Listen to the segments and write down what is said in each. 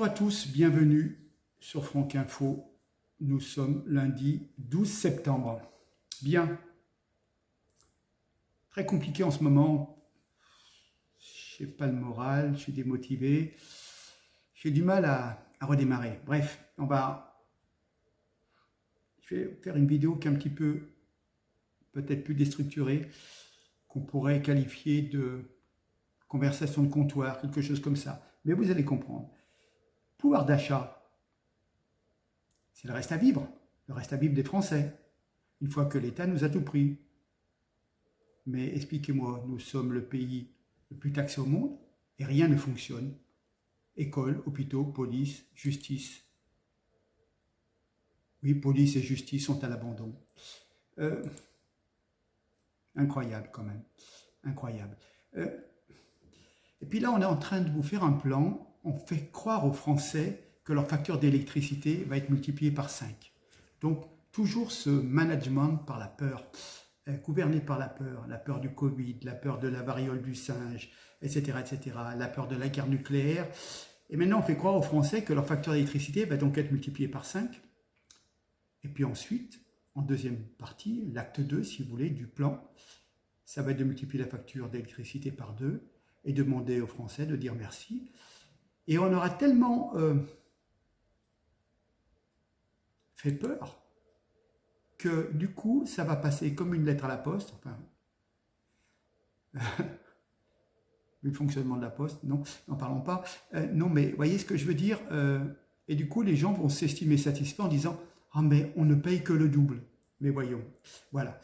Bonjour à tous, bienvenue sur Franck Info. Nous sommes lundi 12 septembre. Bien, très compliqué en ce moment. Je n'ai pas le moral, je suis démotivé. J'ai du mal à redémarrer. Bref, je vais faire une vidéo qui est un petit peu, peut-être plus déstructurée, qu'on pourrait qualifier de conversation de comptoir, quelque chose comme ça. Mais vous allez comprendre. Pouvoir d'achat, c'est le reste à vivre des Français, une fois que l'État nous a tout pris. Mais expliquez-moi, nous sommes le pays le plus taxé au monde et rien ne fonctionne. Écoles, hôpitaux, police, justice. Oui, police et justice sont à l'abandon. Incroyable quand même, incroyable. Et puis là, on est en train de vous faire un plan. On fait croire aux Français que leur facture d'électricité va être multipliée par 5. Donc, toujours ce management par la peur, gouverné par la peur du Covid, la peur de la variole du singe, etc., la peur de la guerre nucléaire. Et maintenant, on fait croire aux Français que leur facture d'électricité va donc être multipliée par 5. Et puis ensuite, en deuxième partie, l'acte 2, si vous voulez, du plan, ça va être de multiplier la facture d'électricité par 2 et demander aux Français de dire merci. Et on aura tellement fait peur que du coup, ça va passer comme une lettre à la poste. Enfin, le fonctionnement de la poste, non, n'en parlons pas. Non, mais voyez ce que je veux dire. Et du coup, les gens vont s'estimer satisfaits en disant « Ah, mais on ne paye que le double. » Mais voyons, voilà.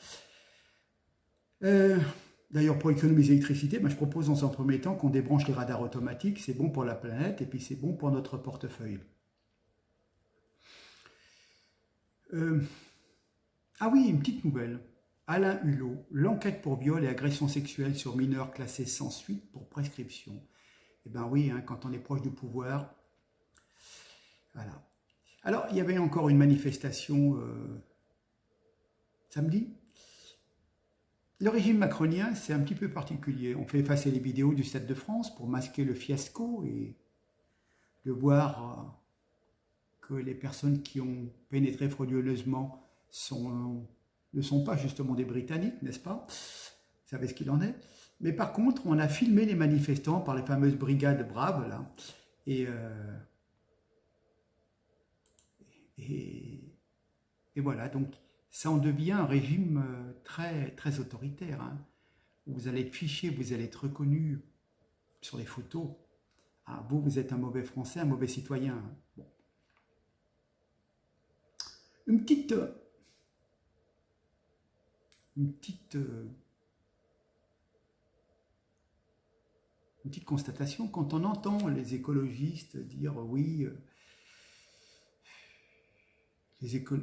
D'ailleurs, pour économiser l'électricité, je propose dans un premier temps qu'on débranche les radars automatiques. C'est bon pour la planète et puis c'est bon pour notre portefeuille. Ah oui, une petite nouvelle. Alain Hulot, l'enquête pour viol et agression sexuelle sur mineurs classée sans suite pour prescription. Eh bien oui, quand on est proche du pouvoir, voilà. Alors, il y avait encore une manifestation samedi. Le régime macronien, c'est un petit peu particulier. On fait effacer les vidéos du Stade de France pour masquer le fiasco et de voir que les personnes qui ont pénétré frauduleusement ne sont pas justement des Britanniques, n'est-ce pas? Vous savez ce qu'il en est. Mais par contre, on a filmé les manifestants par les fameuses brigades braves, là. Et voilà, donc ça en devient un régime très, très autoritaire. Vous allez être fiché, vous allez être reconnu sur les photos. Ah, vous êtes un mauvais Français, un mauvais citoyen. Bon. Une petite constatation, quand on entend les écologistes dire oui,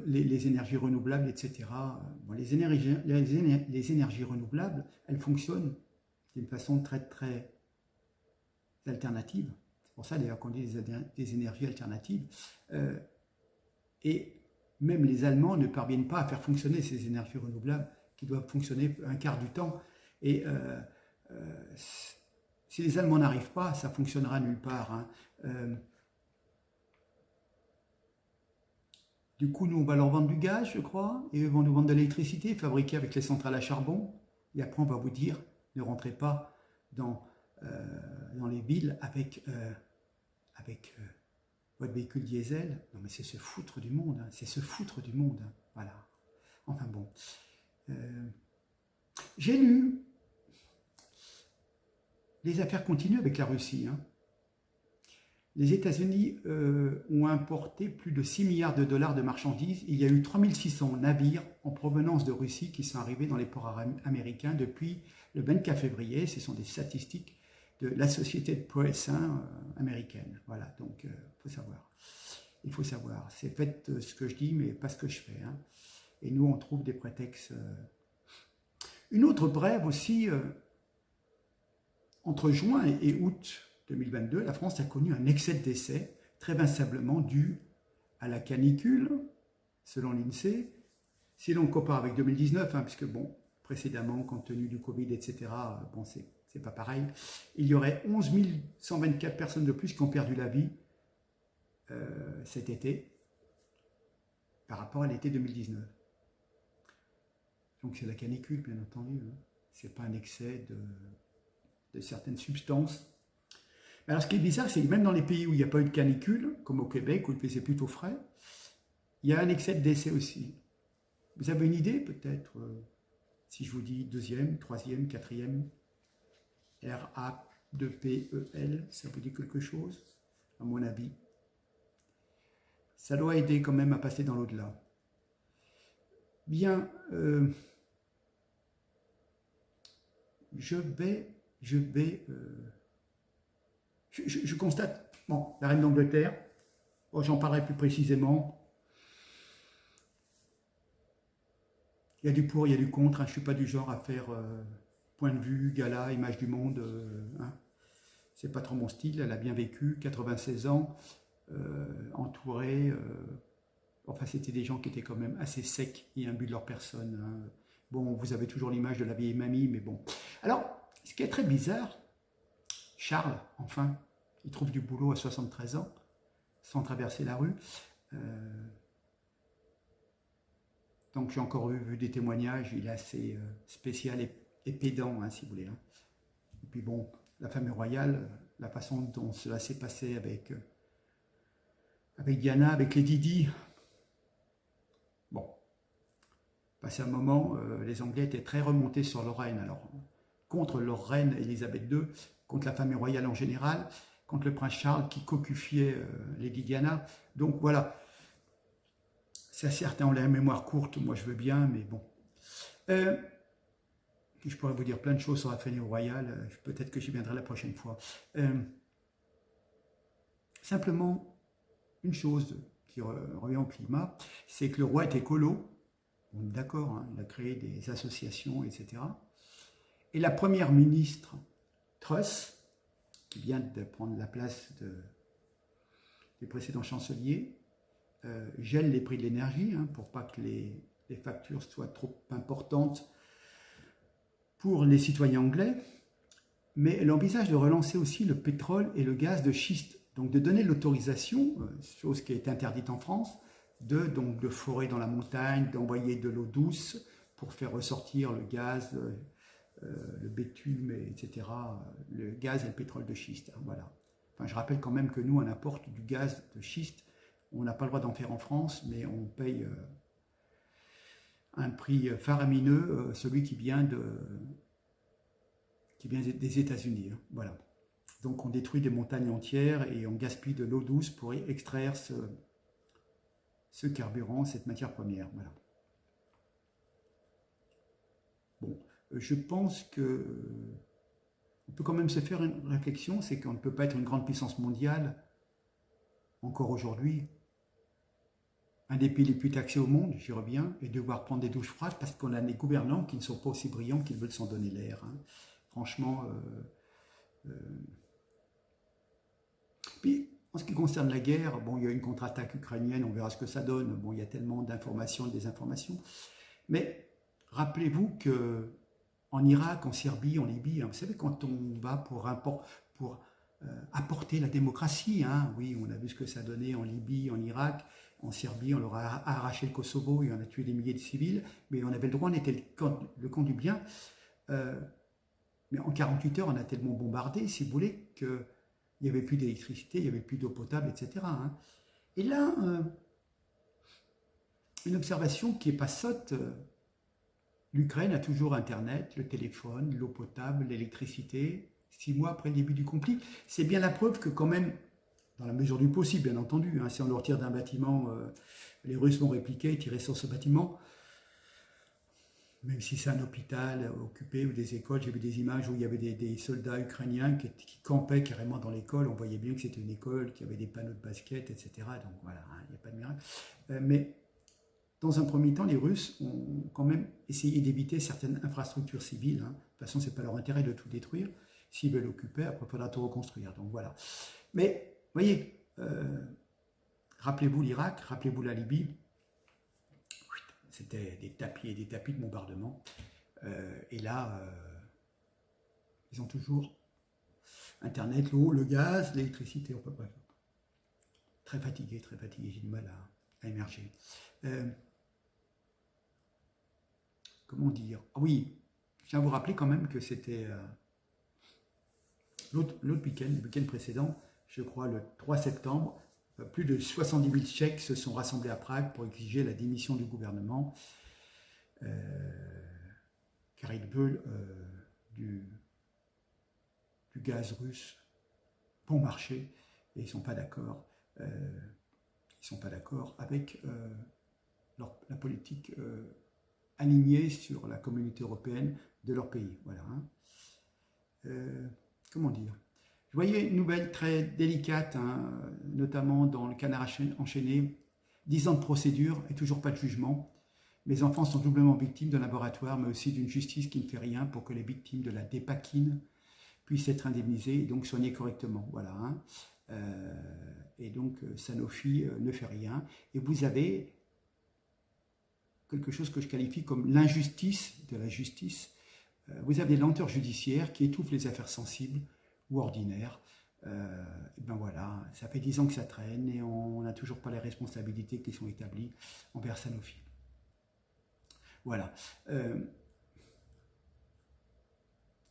les énergies renouvelables, etc. Bon, les énergies renouvelables, elles fonctionnent d'une façon très, très alternative. C'est pour ça d'ailleurs qu'on dit des énergies alternatives. Et même les Allemands ne parviennent pas à faire fonctionner ces énergies renouvelables qui doivent fonctionner un quart du temps. Et si les Allemands n'arrivent pas, ça fonctionnera nulle part. Du coup, nous, on va leur vendre du gaz, je crois, et eux vont nous vendre de l'électricité fabriquée avec les centrales à charbon. Et après, on va vous dire, ne rentrez pas dans les villes avec votre véhicule diesel. Non, mais c'est se foutre du monde, c'est se foutre du monde. Voilà. Enfin bon. J'ai lu, les affaires continuent avec la Russie. Les États-Unis ont importé plus de 6 milliards de dollars de marchandises. Il y a eu 3600 navires en provenance de Russie qui sont arrivés dans les ports américains depuis le 24 février. Ce sont des statistiques de la société de presse américaine. Voilà, donc il faut savoir. C'est faites ce que je dis, mais pas ce que je fais. Et nous, on trouve des prétextes. Une autre brève aussi, entre juin et août 2022, la France a connu un excès de décès, très vraisemblablement dû à la canicule, selon l'INSEE. Si l'on compare avec 2019, puisque bon, précédemment, compte tenu du Covid, etc., bon, c'est pas pareil, il y aurait 11 124 personnes de plus qui ont perdu la vie cet été par rapport à l'été 2019. Donc c'est la canicule, bien entendu. Hein. Ce n'est pas un excès de certaines substances. Alors ce qui est bizarre, c'est que même dans les pays où il n'y a pas eu de canicule, comme au Québec, où il faisait plutôt frais, il y a un excès de décès aussi. Vous avez une idée peut-être, si je vous dis deuxième, troisième, quatrième, RA2PEL, ça vous dit quelque chose, à mon avis. Ça doit aider quand même à passer dans l'au-delà. Bien, je constate, bon, la reine d'Angleterre, bon, j'en parlerai plus précisément. Il y a du pour, il y a du contre, hein, je ne suis pas du genre à faire point de vue, gala, image du monde, hein. C'est pas trop mon style, elle a bien vécu, 96 ans, entourée, enfin c'était des gens qui étaient quand même assez secs et imbus de leur personne, hein. Bon, vous avez toujours l'image de la vieille mamie, mais bon. Alors, ce qui est très bizarre, Charles, enfin, il trouve du boulot à 73 ans, sans traverser la rue. Donc j'ai encore vu des témoignages, il est assez spécial et pédant, hein, si vous voulez. Hein. Et puis bon, la famille royale, la façon dont cela s'est passé avec Diana, avec les Didi. Bon, passé un moment, les Anglais étaient très remontés sur leur reine. Alors, contre leur reine Elisabeth II, contre la famille royale en général, contre le prince Charles qui cocufiait Lady Diana. Donc voilà. Ça, certains ont la mémoire courte, moi je veux bien, mais bon. Je pourrais vous dire plein de choses sur la famille royale, peut-être que j'y viendrai la prochaine fois. Simplement, une chose qui revient au climat, c'est que le roi est écolo, on est d'accord, hein, il a créé des associations, etc. Et la première ministre, Truss, qui vient de prendre la place des précédents chanceliers, gèle les prix de l'énergie, hein, pour pas que les factures soient trop importantes pour les citoyens anglais, mais elle envisage de relancer aussi le pétrole et le gaz de schiste, donc de donner l'autorisation, chose qui est interdite en France, de forer dans la montagne, d'envoyer de l'eau douce pour faire ressortir le gaz, le bitume, etc., le gaz et le pétrole de schiste. Hein, voilà. Enfin, je rappelle quand même que nous, on importe du gaz de schiste. On n'a pas le droit d'en faire en France, mais on paye un prix faramineux, celui qui vient des États-Unis. Hein, voilà. Donc on détruit des montagnes entières et on gaspille de l'eau douce pour extraire ce carburant, cette matière première. Voilà. Bon, je pense que on peut quand même se faire une réflexion, c'est qu'on ne peut pas être une grande puissance mondiale encore aujourd'hui. Un des pays les plus taxés au monde, j'y reviens, et devoir prendre des douches froides parce qu'on a des gouvernants qui ne sont pas aussi brillants qu'ils veulent s'en donner l'air. Hein. Franchement. Puis, en ce qui concerne la guerre, bon, il y a une contre-attaque ukrainienne, on verra ce que ça donne. Bon, il y a tellement d'informations et de désinformations. Mais rappelez-vous que en Irak, en Serbie, en Libye, hein, vous savez, quand on va pour apporter la démocratie, hein, oui, on a vu ce que ça donnait en Libye, en Irak. En Serbie, on leur a arraché le Kosovo et on a tué des milliers de civils, mais on avait le droit, on était le camp du bien. Mais en 48 heures, on a tellement bombardé, si vous voulez, qu'il n'y avait plus d'électricité, il n'y avait plus d'eau potable, etc. Hein. Et là, une observation qui n'est pas sotte, l'Ukraine a toujours Internet, le téléphone, l'eau potable, l'électricité, 6 mois après le début du conflit. C'est bien la preuve que quand même, dans la mesure du possible, bien entendu, hein, si on leur tire d'un bâtiment, les Russes vont répliquer et tirer sur ce bâtiment. Même si c'est un hôpital occupé ou des écoles, j'ai vu des images où il y avait des soldats ukrainiens qui campaient carrément dans l'école. On voyait bien que c'était une école, qui avait des panneaux de basket, etc. Donc voilà, hein, il n'y a pas de miracle. Mais dans un premier temps, les Russes ont quand même essayé d'éviter certaines infrastructures civiles. Hein. De toute façon, ce n'est pas leur intérêt de tout détruire. S'ils veulent occuper, après, il faudra tout reconstruire. Donc voilà. Mais vous voyez, rappelez-vous l'Irak, rappelez-vous la Libye, c'était des tapis et des tapis de bombardement. Et là, ils ont toujours Internet, l'eau, le gaz, l'électricité, bref. très fatigué, j'ai du mal à émerger. Comment dire? Ah oui, je tiens à vous rappeler quand même que c'était l'autre week-end, le week-end précédent, je crois le 3 septembre, plus de 70 000 Tchèques se sont rassemblés à Prague pour exiger la démission du gouvernement, car ils veulent du gaz russe bon marché, et ils ne sont pas d'accord. Avec la politique alignée sur la communauté européenne de leur pays. Voilà. Comment dire? Je voyais une nouvelle très délicate, notamment dans le Canard enchaîné. 10 ans de procédure et toujours pas de jugement. Mes enfants sont doublement victimes d'un laboratoire, mais aussi d'une justice qui ne fait rien pour que les victimes de la dépakine puissent être indemnisées et donc soignées correctement. Voilà. Et donc Sanofi ne fait rien. Et vous avez quelque chose que je qualifie comme l'injustice de la justice. Vous avez des lenteurs judiciaires qui étouffent les affaires sensibles ou ordinaires. Et ben voilà, ça fait 10 ans que ça traîne et on n'a toujours pas les responsabilités qui sont établies envers Sanofi. Voilà.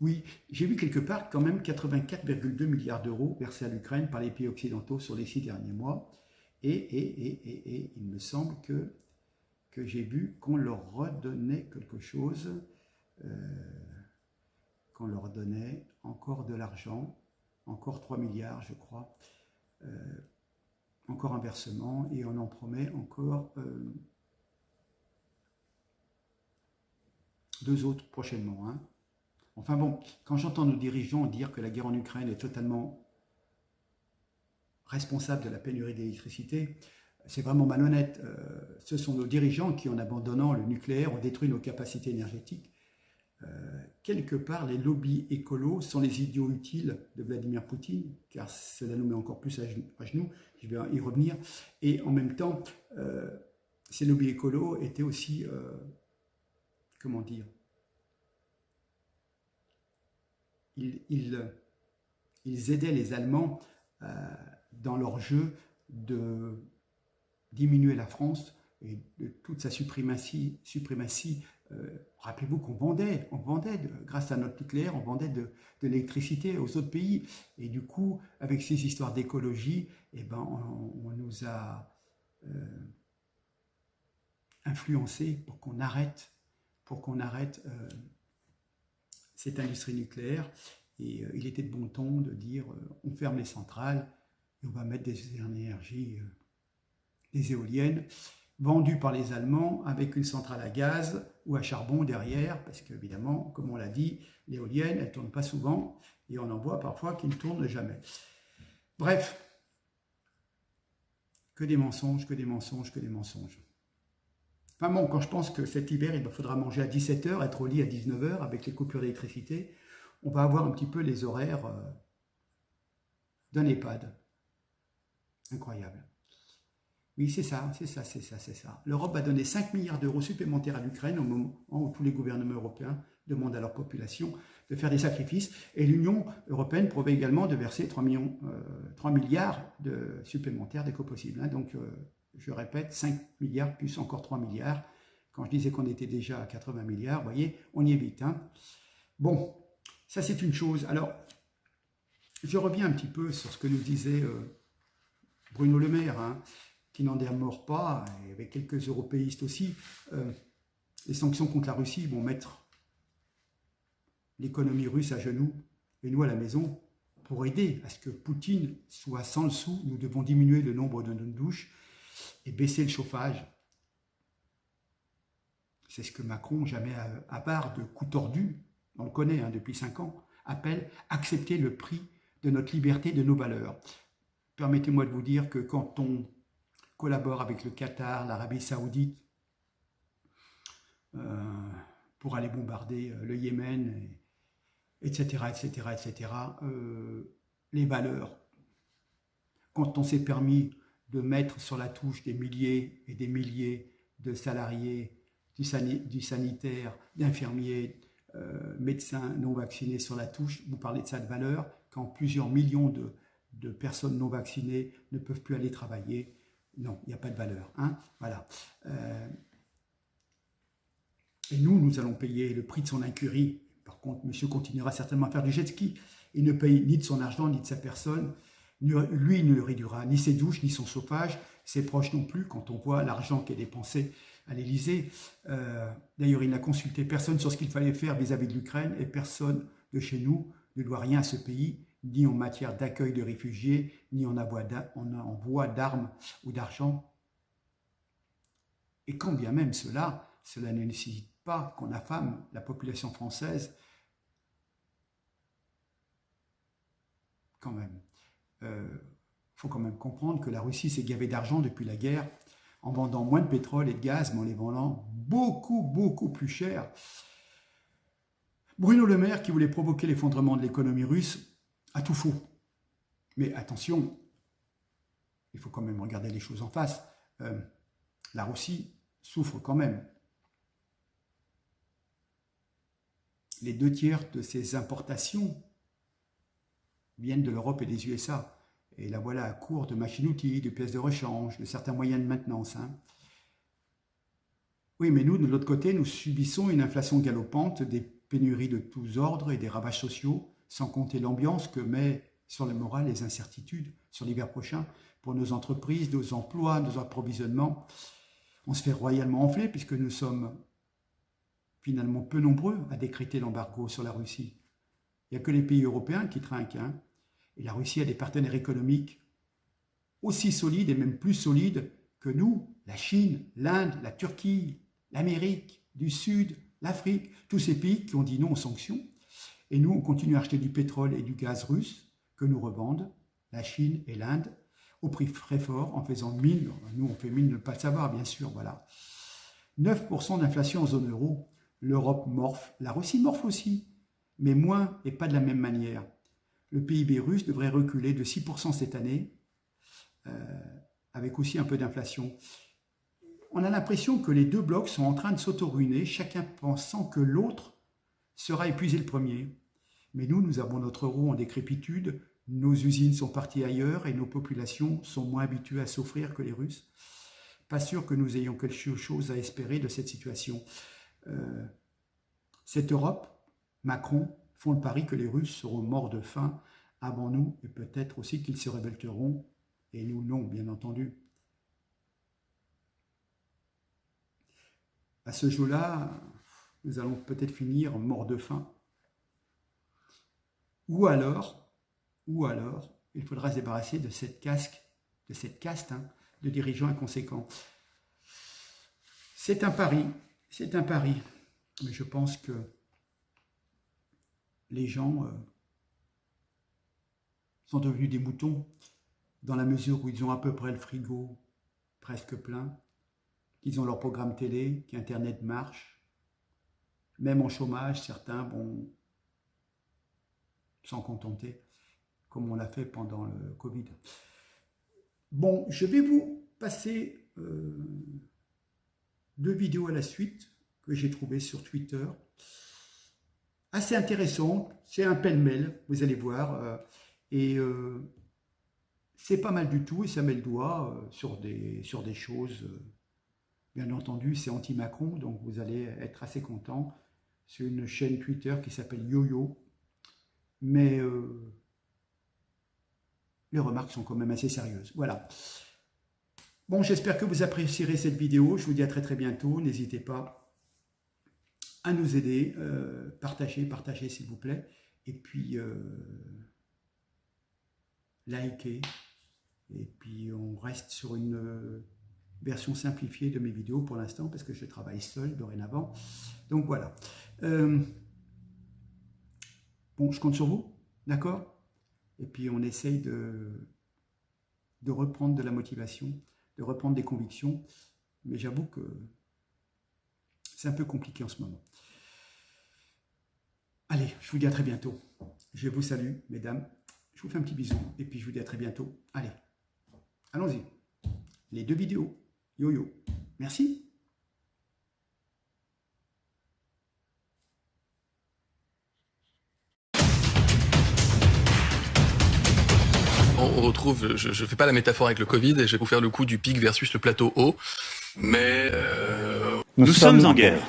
Oui, j'ai vu quelque part quand même 84,2 milliards d'euros versés à l'Ukraine par les pays occidentaux sur les 6 derniers mois. Et il me semble que j'ai vu qu'on leur redonnait quelque chose, qu'on leur donnait encore de l'argent, encore 3 milliards je crois, encore un versement, et on en promet encore 2 autres prochainement. Enfin bon, quand j'entends nos dirigeants dire que la guerre en Ukraine est totalement responsable de la pénurie d'électricité, c'est vraiment malhonnête. Ce sont nos dirigeants qui, en abandonnant le nucléaire, ont détruit nos capacités énergétiques. Quelque part, les lobbies écolos sont les idiots utiles de Vladimir Poutine, car cela nous met encore plus à genoux, je vais y revenir. Et en même temps, ces lobbies écolos étaient aussi, comment dire, ils aidaient les Allemands dans leur jeu de diminuer la France et de toute sa suprématie. Rappelez-vous qu'on vendait grâce à notre nucléaire, on vendait de l'électricité aux autres pays. Et du coup, avec ces histoires d'écologie, eh ben, on nous a influencés pour qu'on arrête cette industrie nucléaire. Et il était de bon ton de dire on ferme les centrales et on va mettre des énergies, des éoliennes vendues par les Allemands avec une centrale à gaz ou à charbon derrière, parce qu'évidemment, comme on l'a dit, l'éolienne, elle ne tourne pas souvent et on en voit parfois qui ne tournent jamais. Bref, que des mensonges, que des mensonges, que des mensonges. Enfin bon, quand je pense que cet hiver, il faudra manger à 17h, être au lit à 19h avec les coupures d'électricité, on va avoir un petit peu les horaires d'un EHPAD. Incroyable. Oui, c'est ça. L'Europe va donner 5 milliards d'euros supplémentaires à l'Ukraine au moment où tous les gouvernements européens demandent à leur population de faire des sacrifices. Et l'Union européenne promet également de verser 3 milliards supplémentaires dès que possible. Donc, je répète, 5 milliards plus encore 3 milliards. Quand je disais qu'on était déjà à 80 milliards, vous voyez, on y est vite. Bon, ça c'est une chose. Alors, je reviens un petit peu sur ce que nous disait Bruno Le Maire, qui n'en démord pas, et avec quelques européistes aussi. Les sanctions contre la Russie vont mettre l'économie russe à genoux, et nous à la maison, pour aider à ce que Poutine soit sans le sou. Nous devons diminuer le nombre de nos douches et baisser le chauffage. C'est ce que Macron, jamais avare de coups tordus, on le connaît depuis 5 ans, appelle accepter le prix de notre liberté, de nos valeurs. Permettez-moi de vous dire que quand on collabore avec le Qatar, l'Arabie Saoudite, pour aller bombarder le Yémen, etc., les valeurs, quand on s'est permis de mettre sur la touche des milliers et des milliers de salariés du sanitaire, d'infirmiers, médecins non vaccinés sur la touche, vous parlez de ça de valeur, quand plusieurs millions de personnes non vaccinées ne peuvent plus aller travailler. Non, il n'y a pas de valeur. Hein, voilà. Et nous allons payer le prix de son incurie. Par contre, monsieur continuera certainement à faire du jet ski. Il ne paye ni de son argent, ni de sa personne. Lui, il ne réduira ni ses douches, ni son chauffage, ses proches non plus, quand on voit l'argent qui est dépensé à l'Élysée. D'ailleurs, il n'a consulté personne sur ce qu'il fallait faire vis-à-vis de l'Ukraine, et personne de chez nous ne doit rien à ce pays, ni en matière d'accueil de réfugiés, ni en envoi d'armes ou d'argent. Et quand bien même cela ne nécessite pas qu'on affame la population française, quand même. Faut quand même comprendre que la Russie s'est gavée d'argent depuis la guerre en vendant moins de pétrole et de gaz, mais en les vendant beaucoup plus cher. Bruno Le Maire, qui voulait provoquer l'effondrement de l'économie russe, a tout faux. Mais attention, il faut quand même regarder les choses en face. La Russie souffre quand même. Les 2/3 de ses importations viennent de l'Europe et des USA. Et la voilà à court de machines-outils, de pièces de rechange, de certains moyens de maintenance. Hein. Oui, mais nous, de l'autre côté, nous subissons une inflation galopante, des pénuries de tous ordres et des ravages sociaux, sans compter l'ambiance que met sur le moral les incertitudes sur l'hiver prochain pour nos entreprises, nos emplois, nos approvisionnements. On se fait royalement enfler puisque nous sommes finalement peu nombreux à décréter l'embargo sur la Russie. Il n'y a que les pays européens qui trinquent. Hein. Et la Russie a des partenaires économiques aussi solides et même plus solides que nous, la Chine, l'Inde, la Turquie, l'Amérique du Sud, l'Afrique, tous ces pays qui ont dit non aux sanctions. Et nous, on continue à acheter du pétrole et du gaz russe que nous revendent, la Chine et l'Inde, au prix très fort, en faisant mine. Nous, on fait mine de ne pas le savoir, bien sûr, voilà. 9% d'inflation en zone euro. L'Europe morfle, la Russie morfle aussi, mais moins et pas de la même manière. Le PIB russe devrait reculer de 6% cette année, avec aussi un peu d'inflation. On a l'impression que les deux blocs sont en train de s'auto-ruiner, chacun pensant que l'autre sera épuisé le premier. Mais nous avons notre euro en décrépitude, nos usines sont parties ailleurs et nos populations sont moins habituées à souffrir que les Russes. Pas sûr que nous ayons quelque chose à espérer de cette situation. Cette Europe, Macron, font le pari que les Russes seront morts de faim avant nous et peut-être aussi qu'ils se révolteront et nous non, bien entendu. À ce jour-là, nous allons peut-être finir morts de faim. Ou alors, il faudra se débarrasser de cette caste de dirigeants inconséquents. C'est un pari, mais je pense que les gens sont devenus des moutons dans la mesure où ils ont à peu près le frigo presque plein, qu'ils ont leur programme télé, qu'Internet marche. Même en chômage, certains vont s'en contenter, comme on l'a fait pendant le Covid. Bon, je vais vous passer 2 vidéos à la suite que j'ai trouvées sur Twitter. Assez intéressant, c'est un pêle-mêle, vous allez voir, c'est pas mal du tout et ça met le doigt sur des choses, bien entendu, c'est anti-Macron, donc vous allez être assez content. C'est une chaîne Twitter qui s'appelle YoYo, mais les remarques sont quand même assez sérieuses. Voilà. Bon, j'espère que vous apprécierez cette vidéo, je vous dis à très bientôt, n'hésitez pas à nous aider, partagez s'il vous plaît, et puis likez, et puis on reste sur une version simplifiée de mes vidéos pour l'instant, parce que je travaille seul dorénavant, donc voilà. Bon, je compte sur vous, d'accord? Et puis on essaye de reprendre de la motivation, de reprendre des convictions, mais j'avoue que c'est un peu compliqué en ce moment. Allez, je vous dis à très bientôt. Je vous salue, mesdames. Je vous fais un petit bisou et puis je vous dis à très bientôt. Allez, allons-y. Les 2 vidéos. YoYo. Merci. On retrouve, je fais pas la métaphore avec le Covid, et je vais vous faire le coup du pic versus le plateau haut, mais nous sommes en guerre.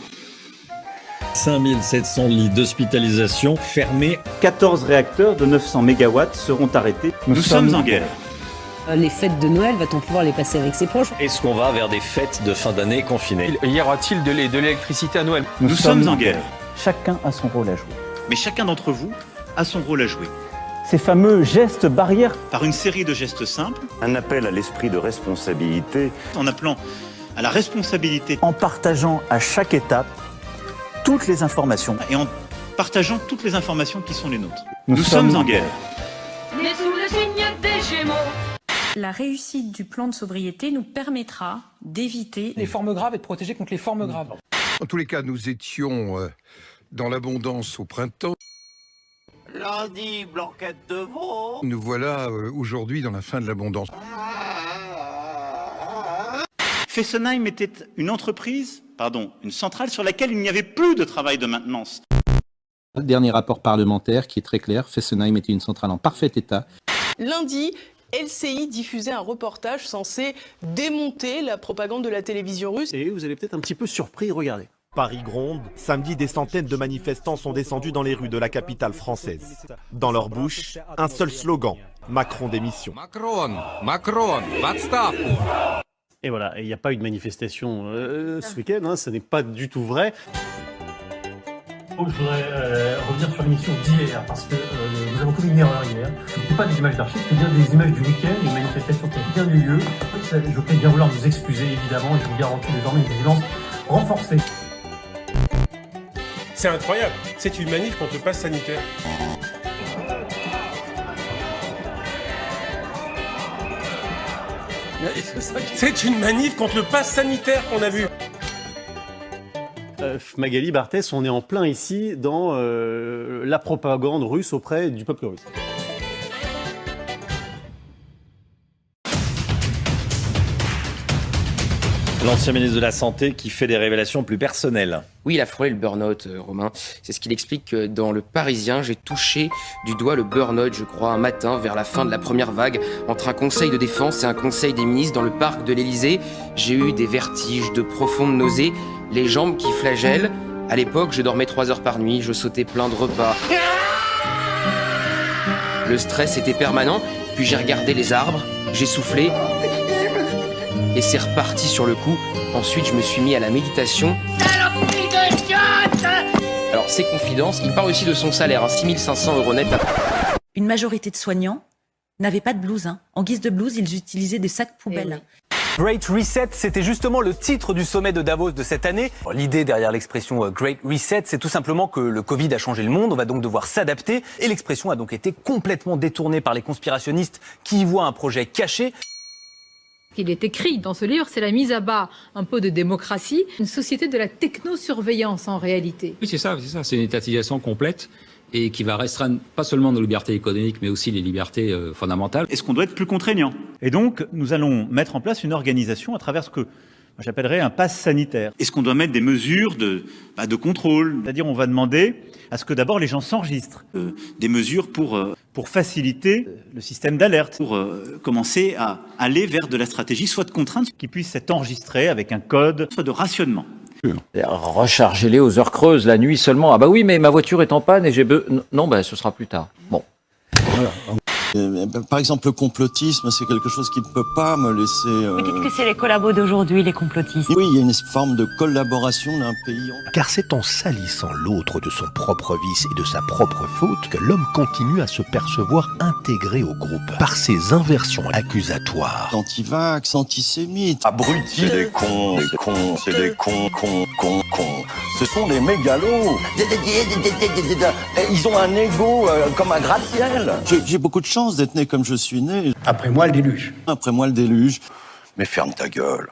5700 lits d'hospitalisation fermés. 14 réacteurs de 900 MW seront arrêtés. Nous sommes en guerre. Les fêtes de Noël, va-t-on pouvoir les passer avec ses proches? Est-ce qu'on va vers des fêtes de fin d'année confinées? Y aura-t-il de l'électricité à Noël? Nous sommes en guerre. Chacun a son rôle à jouer. Mais chacun d'entre vous a son rôle à jouer. Ces fameux gestes barrières. Par une série de gestes simples. Un appel à l'esprit de responsabilité. En appelant à la responsabilité. En partageant à chaque étape toutes les informations. Et en partageant toutes les informations qui sont les nôtres. Nous sommes en guerre. Mais sous le signe des Gémeaux. La réussite du plan de sobriété nous permettra d'éviter les formes graves et de protéger contre les formes graves. En tous les cas, nous étions dans l'abondance au printemps. Lundi, blanquette de veau. Nous voilà aujourd'hui dans la fin de l'abondance. Fessenheim était une centrale sur laquelle il n'y avait plus de travail de maintenance. Le dernier rapport parlementaire qui est très clair, Fessenheim était une centrale en parfait état. Lundi, LCI diffusait un reportage censé démonter la propagande de la télévision russe. Et vous allez peut-être un petit peu surpris, regardez. Paris gronde. Samedi, des centaines de manifestants sont descendus dans les rues de la capitale française. Dans leur bouche, un seul slogan, Macron démission. Macron, Vatstapu. Et voilà, il n'y a pas eu de manifestation ce week-end, ça n'est pas du tout vrai. Je voudrais revenir sur l'émission d'hier, parce que nous avons commis une erreur hier. Ce n'était pas des images d'archives, c'était bien des images du week-end, une manifestation qui a bien eu lieu. Je peux bien vouloir nous excuser, évidemment, et je vous garantis désormais une vigilance renforcée. C'est incroyable, c'est une manif contre le pass sanitaire. C'est une manif contre le pass sanitaire qu'on a vu. Magali Barthès, on est en plein ici dans la propagande russe auprès du peuple russe. L'ancien ministre de la Santé qui fait des révélations plus personnelles. Oui, il a frôlé le burn-out, Romain. C'est ce qu'il explique dans Le Parisien. J'ai touché du doigt le burn-out, je crois, un matin, vers la fin de la première vague, entre un conseil de défense et un conseil des ministres dans le parc de l'Élysée. J'ai eu des vertiges, de profondes nausées, les jambes qui flagellent. À l'époque, je dormais 3 heures par nuit, je sautais plein de repas. Le stress était permanent, puis j'ai regardé les arbres, j'ai soufflé, et c'est reparti sur le coup. Ensuite, je me suis mis à la méditation. Alors, ses confidences, il parle aussi de son salaire, 6 500 € net. Une majorité de soignants n'avaient pas de blouse. En guise de blouse, ils utilisaient des sacs poubelles. Great Reset, c'était justement le titre du sommet de Davos de cette année. L'idée derrière l'expression Great Reset, c'est tout simplement que le Covid a changé le monde, on va donc devoir s'adapter. Et l'expression a donc été complètement détournée par les conspirationnistes qui y voient un projet caché. Ce qu'il est écrit dans ce livre, c'est la mise à bas un peu de démocratie, une société de la technosurveillance en réalité. Oui, c'est ça, c'est une étatisation complète et qui va restreindre pas seulement nos libertés économiques, mais aussi les libertés fondamentales. Est-ce qu'on doit être plus contraignant? Et donc, nous allons mettre en place une organisation à travers ce que j'appellerais un pass sanitaire. Est-ce qu'on doit mettre des mesures de contrôle? C'est-à-dire, on va demander à ce que d'abord les gens s'enregistrent. Des mesures pour faciliter le système d'alerte. Pour commencer à aller vers de la stratégie, soit de contrainte, qui puisse être enregistrée avec un code, soit de rationnement. Rechargez-les aux heures creuses, la nuit seulement. Ah bah oui, mais ma voiture est en panne et j'ai Non, bah ce sera plus tard. Bon. Voilà. Par exemple, le complotisme, c'est quelque chose qui ne peut pas me laisser... Vous dites que c'est les collabos d'aujourd'hui, les complotistes. Oui, il y a une forme de collaboration d'un pays. Car c'est en salissant l'autre de son propre vice et de sa propre faute que l'homme continue à se percevoir intégré au groupe par ses inversions accusatoires. Antivax, antisémite. Abrutis, c'est des cons, c'est des cons. Ce sont des mégalos. Ils ont un ego comme un gratte-ciel. J'ai beaucoup de chance d'être né comme je suis né. Après moi, le déluge. Après moi, le déluge. Mais ferme ta gueule.